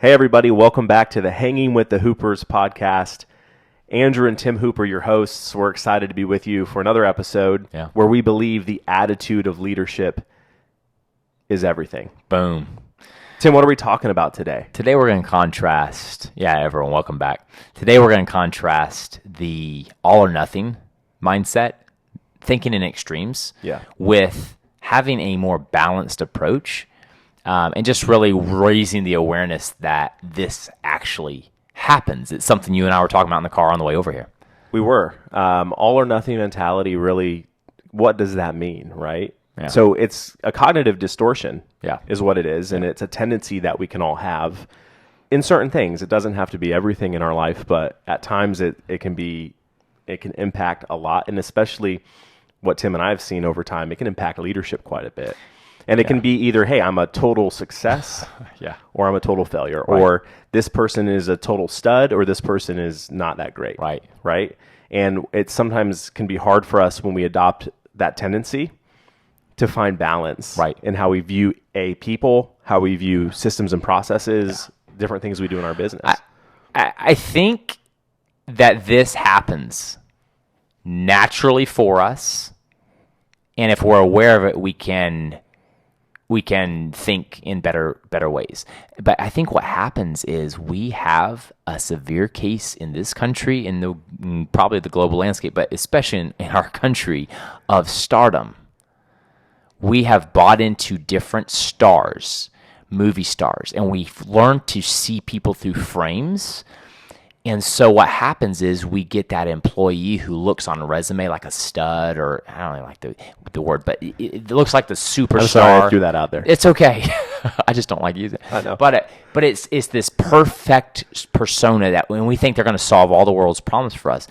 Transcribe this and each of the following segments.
Hey, everybody. Welcome back to the Hanging with the Hoopers podcast. Andrew and Tim Hooper, your hosts. We're excited to be with you for another episode where we believe the attitude of leadership is everything. Boom. Tim, what are we talking about today? Today we're going to contrast, everyone, welcome back. Today we're going to contrast the all or nothing mindset, thinking in extremes, with having a more balanced approach. And just really raising the awareness that this actually happens. It's something you and I were talking about in the car on the way over here. We were. All or nothing mentality, really, what does that mean, right? Yeah. So it's a cognitive distortion is what it is, and it's a tendency that we can all have in certain things. It doesn't have to be everything in our life, but at times it can impact a lot, and especially what Tim and I have seen over time, it can impact leadership quite a bit. And it can be either, hey, I'm a total success, or I'm a total failure, or this person is a total stud, or this person is not that great, right? And it sometimes can be hard for us when we adopt that tendency to find balance in how we view people, how we view systems and processes, different things we do in our business. I think that this happens naturally for us, and if we're aware of it, we can think in better ways. But I think what happens is we have a severe case in this country, in probably the global landscape, but especially in our country, of stardom. We have bought into different stars, movie stars, and we've learned to see people through frames. And so what happens is we get that employee who looks on a resume like a stud, or I don't even like the word, but it looks like the superstar. I'm sorry I threw that out there. It's okay. I just don't like using it. I know. But it's this perfect persona that when we think they're going to solve all the world's problems for us,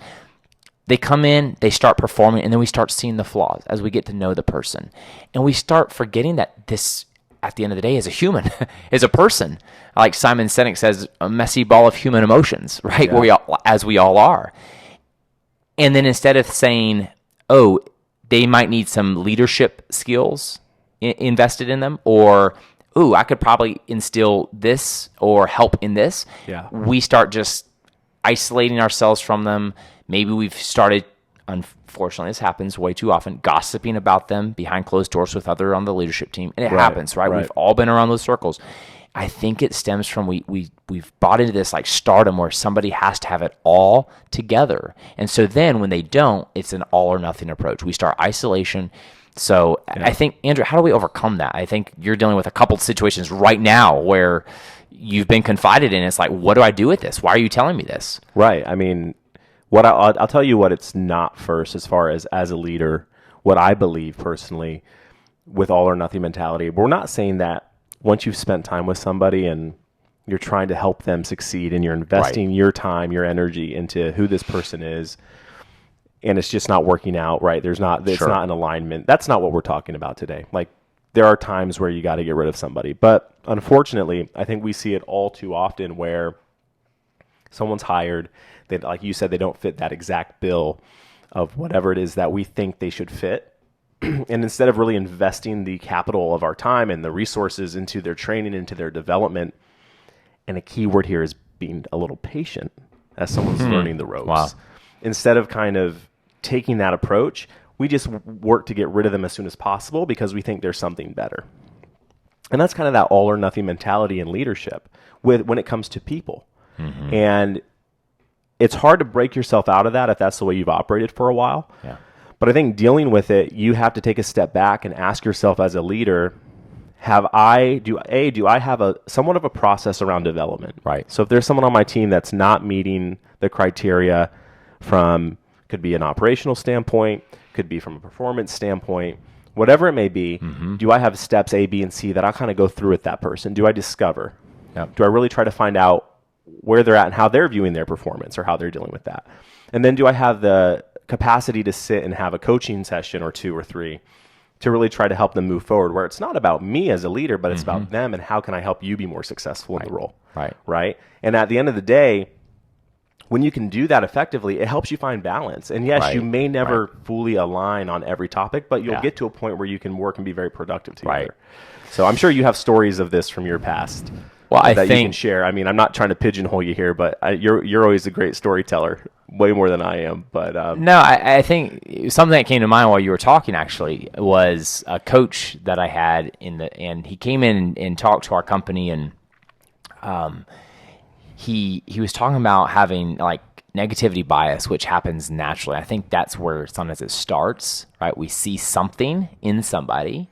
they come in, they start performing, and then we start seeing the flaws as we get to know the person. And we start forgetting that this, at the end of the day, is a human, is a person. Like Simon Sinek says, a messy ball of human emotions, right? Yeah. As we all are. And then instead of saying, oh, they might need some leadership skills invested in them, or, ooh, I could probably instill this or help in this, we start just isolating ourselves from them. Maybe we've started, unfortunately, this happens way too often, gossiping about them behind closed doors with others on the leadership team. And it happens, right? We've all been around those circles. I think it stems from we've bought into this like stardom where somebody has to have it all together. And so then when they don't, it's an all or nothing approach. We start isolation. So I think, Andrew, how do we overcome that? I think you're dealing with a couple of situations right now where you've been confided in. It's like, what do I do with this? Why are you telling me this? Right. I mean, what I'll tell you what it's not first as far as a leader, what I believe personally with all or nothing mentality. We're not saying that once you've spent time with somebody and you're trying to help them succeed and you're investing your time, your energy into who this person is, and it's just not working out, right? It's not an alignment. That's not what we're talking about today. Like, there are times where you got to get rid of somebody. But unfortunately, I think we see it all too often where someone's hired, they, like you said, they don't fit that exact bill of whatever it is that we think they should fit. And instead of really investing the capital of our time and the resources into their training, into their development, and a key word here is being a little patient as someone's learning the ropes. Wow. Instead of kind of taking that approach, we just work to get rid of them as soon as possible because we think there's something better. And that's kind of that all or nothing mentality in leadership when it comes to people. Mm-hmm. And it's hard to break yourself out of that if that's the way you've operated for a while. Yeah. But I think dealing with it, you have to take a step back and ask yourself as a leader, do I have somewhat of a process around development? Right. So if there's someone on my team that's not meeting the criteria could be an operational standpoint, could be from a performance standpoint, whatever it may be, do I have steps A, B, and C that I kind of go through with that person? Do I discover? Yep. Do I really try to find out where they're at and how they're viewing their performance or how they're dealing with that? And then do I have the capacity to sit and have a coaching session or 2 or 3 to really try to help them move forward, where it's not about me as a leader, but it's about them and how can I help you be more successful in the role. Right. And at the end of the day, when you can do that effectively, it helps you find balance. And yes, you may never fully align on every topic, but you'll get to a point where you can work and be very productive together. So I'm sure you have stories of this from your past. Well, I that you can think share? I mean, I'm not trying to pigeonhole you here, but you're always a great storyteller, way more than I am. But no, I think something that came to mind while you were talking actually was a coach that I had and he came in and talked to our company, and he was talking about having like negativity bias, which happens naturally. I think that's where sometimes it starts, right? We see something in somebody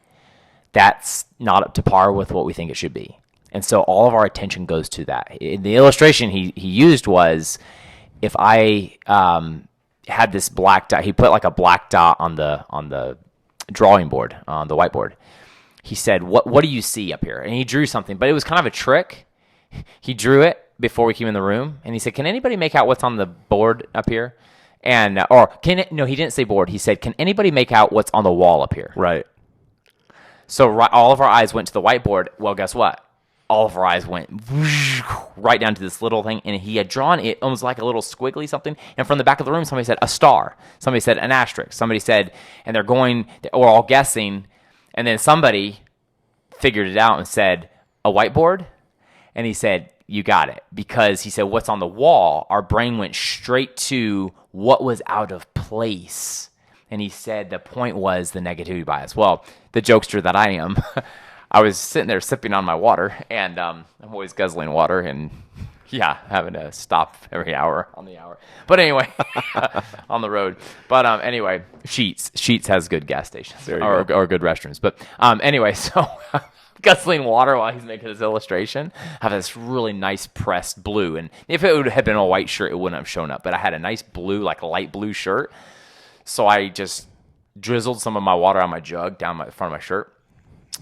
that's not up to par with what we think it should be. And so all of our attention goes to that. The illustration he used was, if I had this black dot, he put like a black dot on the drawing board, on the whiteboard. He said, what do you see up here? And he drew something, but it was kind of a trick. He drew it before we came in the room, and he said, can anybody make out what's on the board up here? And no, he didn't say board. He said, can anybody make out what's on the wall up here? right. So all of our eyes went to the whiteboard. Well, guess what? All of our eyes went right down to this little thing, and he had drawn it almost like a little squiggly something. And from the back of the room, somebody said a star. Somebody said an asterisk. Somebody said, and we're all guessing, and then somebody figured it out and said a whiteboard, and he said, you got it. Because he said, what's on the wall? Our brain went straight to what was out of place. And he said the point was the negativity bias. Well, the jokester that I am, I was sitting there sipping on my water, and I'm always guzzling water and, yeah, having to stop every hour on the hour. But anyway, on the road. But anyway, Sheetz has good gas stations or good restrooms. But anyway, so guzzling water while he's making his illustration. I have this really nice pressed blue, and if it would have been a white shirt, it wouldn't have shown up. But I had a nice blue, like a light blue shirt, so I just drizzled some of my water on my jug down the front of my shirt.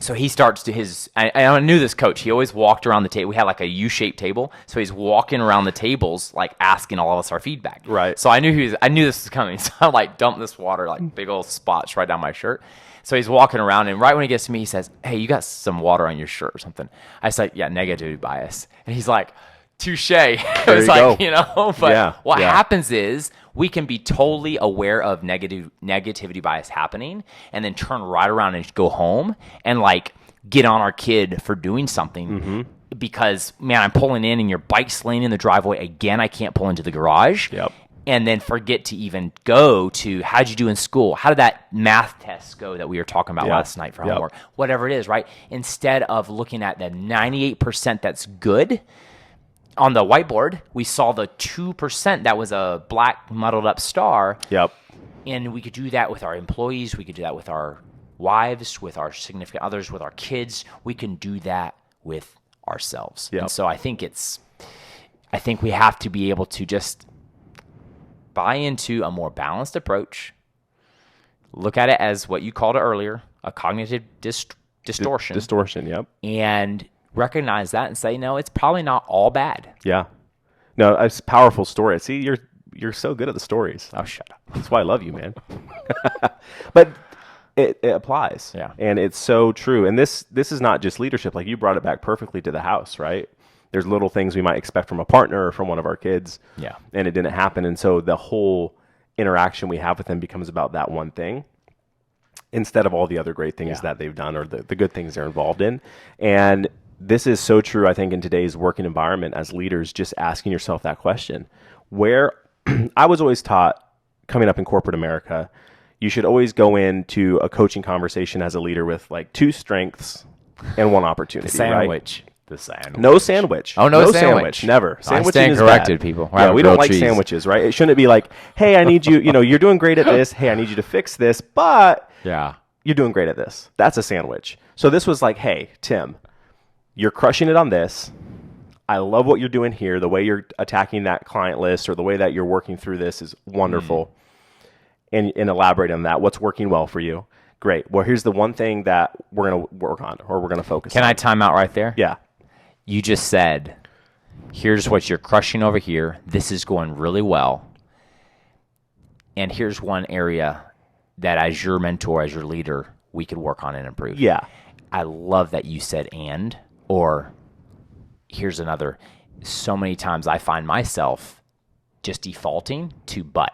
So he starts to I knew this coach. He always walked around the table. We had like a U-shaped table. So he's walking around the tables, like asking all of us our feedback. Right. So I knew this was coming. So I like dumped this water, like big old spots right down my shirt. So he's walking around, and right when he gets to me, he says, hey, you got some water on your shirt or something. I said, yeah, negativity bias. And he's like, touche. It was like, but what happens is we can be totally aware of negativity bias happening and then turn right around and go home and like get on our kid for doing something because, man, I'm pulling in and your bike's laying in the driveway again. I can't pull into the garage. Yep. And then forget to even go to how'd you do in school? How did that math test go that we were talking about last night for homework? Whatever it is, right? Instead of looking at the 98% that's good, on the whiteboard, we saw the 2% that was a black muddled up star. Yep. And we could do that with our employees. We could do that with our wives, with our significant others, with our kids. We can do that with ourselves. Yep. And so I think we have to be able to just buy into a more balanced approach. Look at it as what you called it earlier, a cognitive distortion. Distortion, yep. And recognize that and say, no, it's probably not all bad. Yeah. No, it's a powerful story. See, you're so good at the stories. Oh, shut up. That's why I love you, man. But it applies. Yeah. And it's so true. And this is not just leadership. Like, you brought it back perfectly to the house, right? There's little things we might expect from a partner or from one of our kids. Yeah. And it didn't happen. And so the whole interaction we have with them becomes about that one thing instead of all the other great things that they've done or the good things they're involved in. And this is so true, I think, in today's working environment as leaders, just asking yourself that question. Where I was always taught coming up in corporate America, you should always go into a coaching conversation as a leader with like 2 strengths and 1 opportunity. The sandwich. Right? The sandwich. No sandwich. Oh, no sandwich. Never. I stand corrected, people. Yeah, we don't like sandwiches, right? It shouldn't be like, hey, I need you, you're doing great at this. Hey, I need you to fix this, but you're doing great at this. That's a sandwich. So this was like, hey, Tim, you're crushing it on this. I love what you're doing here. The way you're attacking that client list or the way that you're working through this is wonderful. And elaborate on that. What's working well for you? Great. Well, here's the one thing that we're going to work on or we're going to focus on. Can I time out right there? Yeah. You just said, here's what you're crushing over here. This is going really well. And here's one area that as your mentor, as your leader, we could work on and improve. Yeah. I love that you said and, or here's another. So many times I find myself just defaulting to but.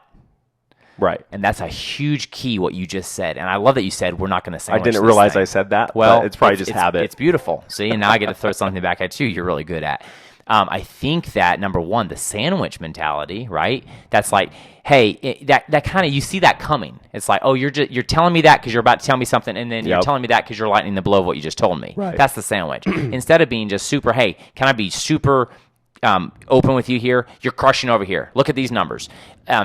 Right. And that's a huge key, what you just said. And I love that you said we're not going to I sandwich didn't this realize thing. I said that. Well, but it's probably just habit. It's beautiful. See, and now I get to throw something back at you. You're really good at. I think that number one, the sandwich mentality, right? That's like, hey, that kind of, you see that coming. It's like, oh, you're telling me that because you're about to tell me something, and then you're telling me that because you're lightening the blow of what you just told me. Right. That's the sandwich. Instead of being just super, hey, can I be super open with you here? You're crushing over here. Look at these numbers.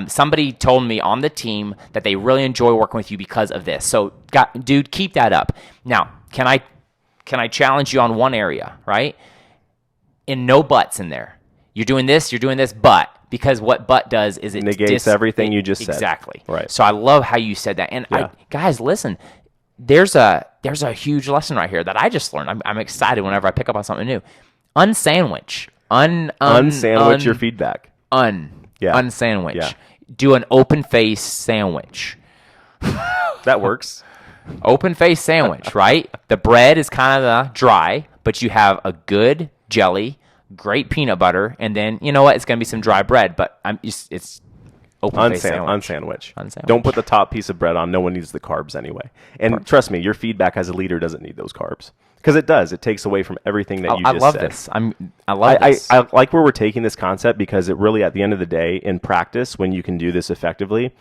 Somebody told me on the team that they really enjoy working with you because of this. So, dude, keep that up. Now, can I challenge you on one area, right? And no buts in there. You're doing this, but because what but does is it negates everything you just said. Exactly. Right. So I love how you said that. And guys, listen, there's a huge lesson right here that I just learned. I'm excited whenever I pick up on something new. Unsandwich. Unsandwich your feedback. Unsandwich. Yeah. Do an open face sandwich. That works. Open face sandwich, right? The bread is kind of dry, but you have a good jelly, great peanut butter, and then you know what? It's gonna be some dry bread, but it's open face sandwich. Unsandwich. Don't put the top piece of bread on. No one needs the carbs anyway. And trust me, your feedback as a leader doesn't need those carbs because it does. It takes away from everything that you just love said. This. I love this. I like where we're taking this concept because it really, at the end of the day, in practice, when you can do this effectively,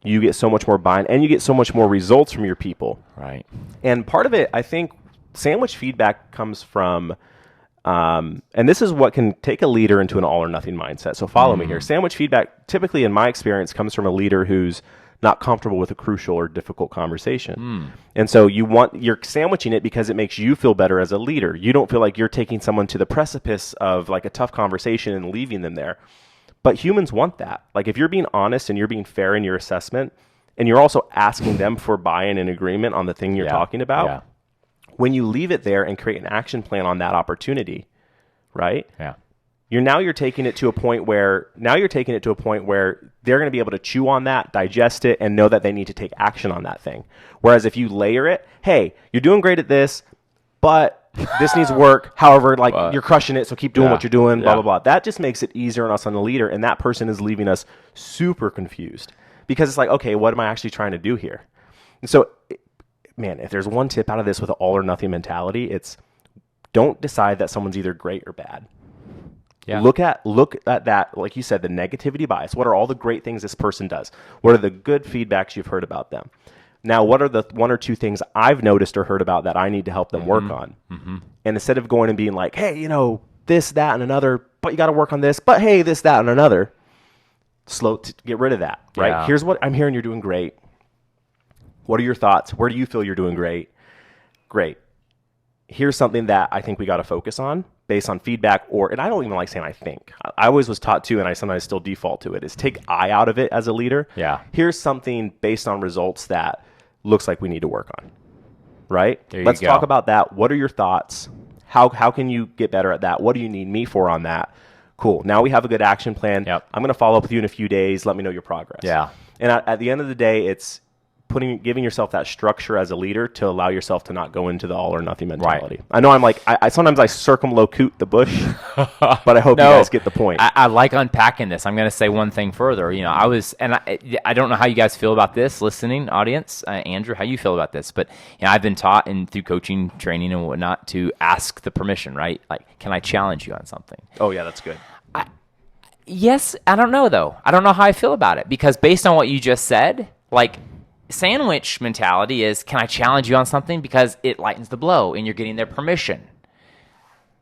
you get so much more buy-in and you get so much more results from your people. Right. And part of it, I think, sandwich feedback comes from. And this is what can take a leader into an all or nothing mindset. So follow me here. Sandwich feedback, typically in my experience, comes from a leader who's not comfortable with a crucial or difficult conversation. And so you're sandwiching it because it makes you feel better as a leader. You don't feel like you're taking someone to the precipice of like a tough conversation and leaving them there. But humans want that. Like if you're being honest and you're being fair in your assessment and you're also asking them for buy-in and agreement on the thing you're talking about, when you leave it there and create an action plan on that opportunity, right? Yeah. You're taking it to a point where they're going to be able to chew on that, digest it, and know that they need to take action on that thing. Whereas if you layer it, hey, you're doing great at this, but this needs work. However, you're crushing it, so keep doing what you're doing, blah, blah, blah. That just makes it easier on us on the leader, and that person is leaving us super confused because it's like, okay, what am I actually trying to do here? And so, man, if there's one tip out of this with an all or nothing mentality, it's don't decide that someone's either great or bad. Yeah. Look at that, like you said, the negativity bias. What are all the great things this person does? What are the good feedbacks you've heard about them? Now, what are the one or two things I've noticed or heard about that I need to help them work on? And instead of going and being like, hey, this, that, and another, but you got to work on this, but hey, this, that, and another, get rid of that, right? Yeah. Here's what I'm hearing you're doing great. What are your thoughts? Where do you feel you're doing great? Great. Here's something that I think we got to focus on based on feedback, and I don't even like saying I think. I always was taught to, and I sometimes still default to it, is take I out of it as a leader. Yeah. Here's something based on results that looks like we need to work on, right? Let's talk about that. What are your thoughts? How can you get better at that? What do you need me for on that? Cool. Now we have a good action plan. Yep. I'm going to follow up with you in a few days. Let me know your progress. Yeah. And at the end of the day, it's giving yourself that structure as a leader to allow yourself to not go into the all or nothing mentality. Right. I know I sometimes I circumlocute the bush, but I hope you guys get the point. I like unpacking this. I'm going to say one thing further. I don't know how you guys feel about this, listening audience. Andrew, how you feel about this? But I've been taught through coaching, training, and whatnot to ask the permission, right? Like, can I challenge you on something? Oh yeah, that's good. Yes, I don't know though. I don't know how I feel about it because based on what you just said, like. Sandwich mentality is, can I challenge you on something because it lightens the blow and you're getting their permission.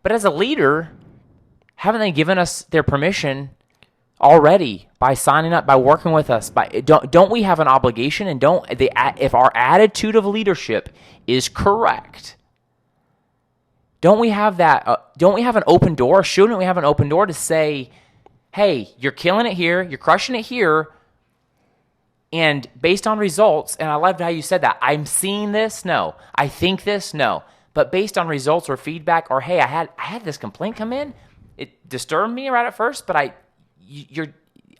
But as a leader, haven't they given us their permission already by signing up, by working with us? Don't we have an obligation? And if our attitude of leadership is correct, don't we have that? Don't we have an open door? Shouldn't we have an open door to say, hey, you're killing it here, you're crushing it here. And based on results, and I loved how you said that, I'm seeing this, no. I think this, no. But based on results or feedback, or hey, I had this complaint come in. It disturbed me right at first, but I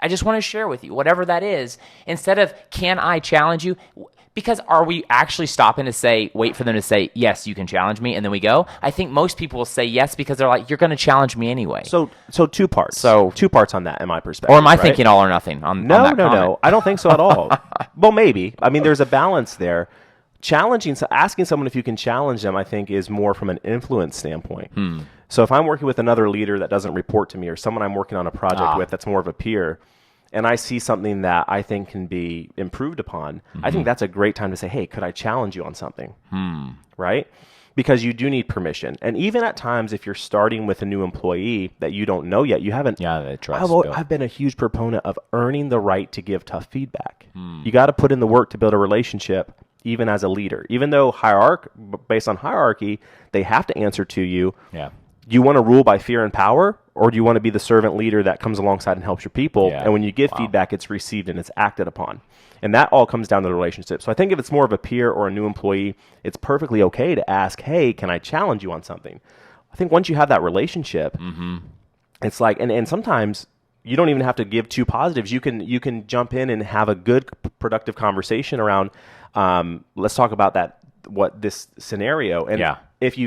just want to share with you whatever that is. Instead of can I challenge you, Because are we actually stopping to say, wait for them to say, yes, you can challenge me, and then we go? I think most people will say yes because they're like, you're going to challenge me anyway. So two parts. So- two parts on that, in my perspective. Or am I right? thinking all or nothing on No, that no, comment? no. I don't think so at all. Well, maybe. I mean, there's a balance there. Asking someone if you can challenge them, I think, is more from an influence standpoint. So if I'm working with another leader that doesn't report to me, or someone I'm working on a project with that's more of a peer, and I see something that I think can be improved upon, I think that's a great time to say, hey, could I challenge you on something? Right? Because you do need permission. And even at times, if you're starting with a new employee that you don't know yet, you haven't. Yeah, the trust. I've been a huge proponent of earning the right to give tough feedback. You got to put in the work to build a relationship, even as a leader. Even though based on hierarchy, they have to answer to you. Yeah. Do you want to rule by fear and power, or do you want to be the servant leader that comes alongside and helps your people? Yeah. And when you give feedback, it's received and it's acted upon. And that all comes down to the relationship. So I think if it's more of a peer or a new employee, it's perfectly okay to ask, hey, can I challenge you on something? I think once you have that relationship, it's like, and sometimes you don't even have to give two positives. You can jump in and have a good, productive conversation around, let's talk about this scenario. And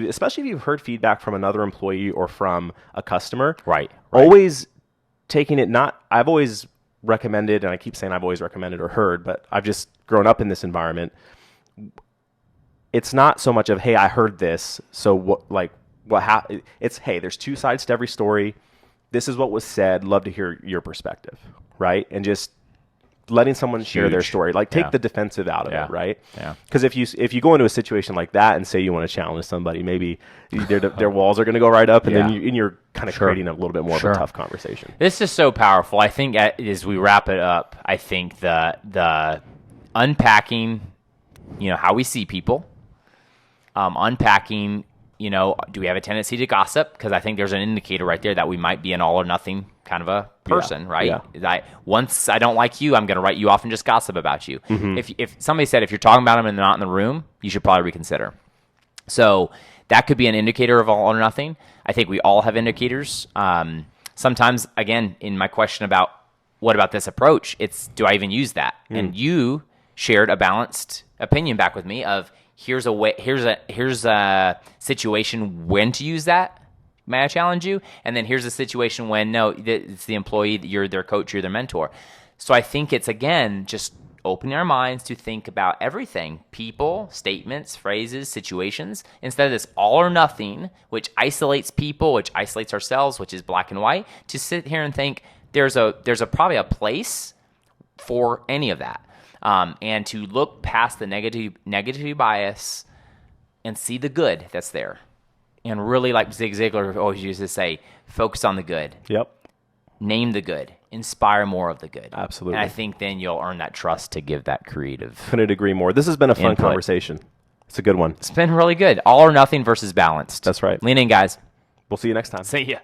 especially if you've heard feedback from another employee or from a customer, Right. always taking it I've always recommended, and I keep saying I've always recommended or heard, but I've just grown up in this environment. It's not so much of, hey, I heard this, so what happened? It's, hey, there's two sides to every story. This is what was said. Love to hear your perspective, right? And just letting someone share their story, take the defensive out of it, right? Yeah. Because if you go into a situation like that and say you want to challenge somebody, maybe their walls are going to go right up, and then you're kind of creating a little bit more of a tough conversation. This is so powerful. I think as we wrap it up, I think the unpacking, how we see people, unpacking, do we have a tendency to gossip? Because I think there's an indicator right there that we might be an all or nothing kind of a person, right? Yeah. Once I don't like you, I'm going to write you off and just gossip about you. If somebody said, if you're talking about them and they're not in the room, you should probably reconsider. So that could be an indicator of all or nothing. I think we all have indicators. Sometimes, again, in my question about what about this approach, it's, do I even use that? And you shared a balanced opinion back with me of, here's a situation when to use that. May I challenge you? And then here's a situation when, no, it's the employee, you're their coach, you're their mentor. So I think it's, again, just opening our minds to think about everything, people, statements, phrases, situations, instead of this all or nothing, which isolates people, which isolates ourselves, which is black and white, to sit here and think there's probably a place for any of that. And to look past the negative bias and see the good that's there. And really, like Zig Ziglar always used to say, focus on the good. Yep. Name the good. Inspire more of the good. Absolutely. And I think then you'll earn that trust to give that creative. Couldn't agree more. This has been a fun input. conversation. It's a good one. It's been really good. All or nothing versus balanced. That's right. Lean in, guys. We'll see you next time. See ya.